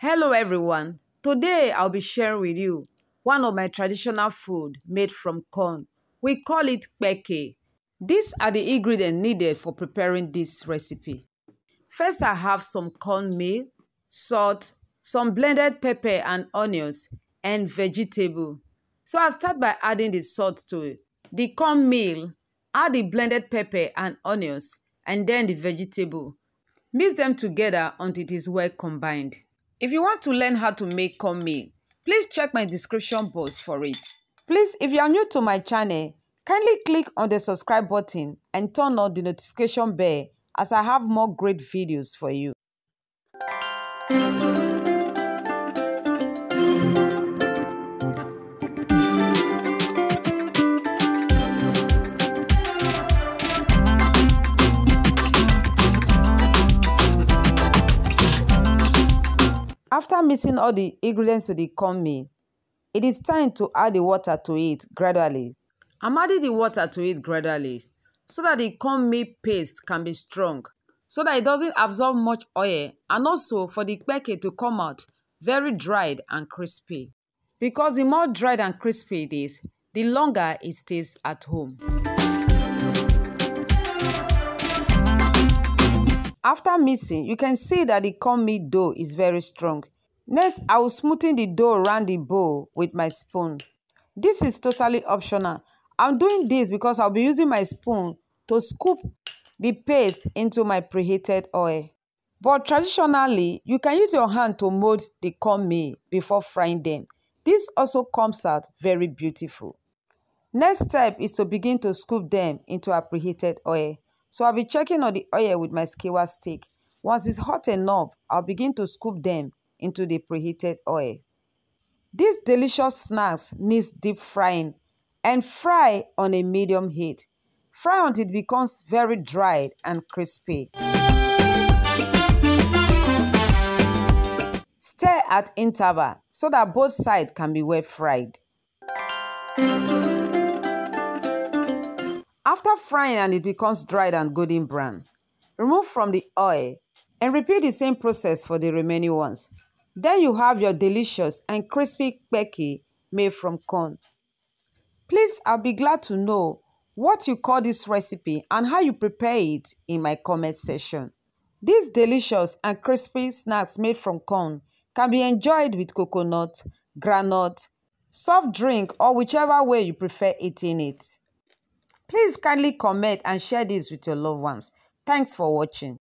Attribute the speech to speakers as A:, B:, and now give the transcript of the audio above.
A: Hello everyone, today I'll be sharing with you one of my traditional food made from corn. We call it peke. These are the ingredients needed for preparing this recipe. First I have some cornmeal, salt, some blended pepper and onions, and vegetable. So I'll start by adding the salt to the cornmeal, add the blended pepper and onions, and then the vegetable. Mix them together until it is well combined. If you want to learn how to make cornmeal, please check my description box for it. Please, if you are new to my channel, kindly click on the subscribe button and turn on the notification bell as I have more great videos for you. After mixing all the ingredients to the cornmeal, it is time to add the water to it gradually. I'm adding the water to it gradually so that the cornmeal paste can be strong, so that it doesn't absorb much oil, and also for the peke to come out very dried and crispy. Because the more dried and crispy it is, the longer it stays at home. After mixing, you can see that the cornmeal dough is very strong. Next, I will smoothen the dough around the bowl with my spoon. This is totally optional. I'm doing this because I'll be using my spoon to scoop the paste into my preheated oil. But traditionally, you can use your hand to mold the cornmeal before frying them. This also comes out very beautiful. Next step is to begin to scoop them into our preheated oil. So I'll be checking on the oil with my skewer stick. Once it's hot enough, I'll begin to scoop them into the preheated oil. These delicious snacks needs deep frying and fry on a medium heat. Fry until it becomes very dried and crispy. Stir at interval so that both sides can be well fried. After frying and it becomes dried and golden brown, remove from the oil and repeat the same process for the remaining ones. Then you have your delicious and crispy peke made from corn. Please, I'll be glad to know what you call this recipe and how you prepare it in my comment section. These delicious and crispy snacks made from corn can be enjoyed with coconut, groundnut, soft drink, or whichever way you prefer eating it. Please kindly comment and share this with your loved ones. Thanks for watching.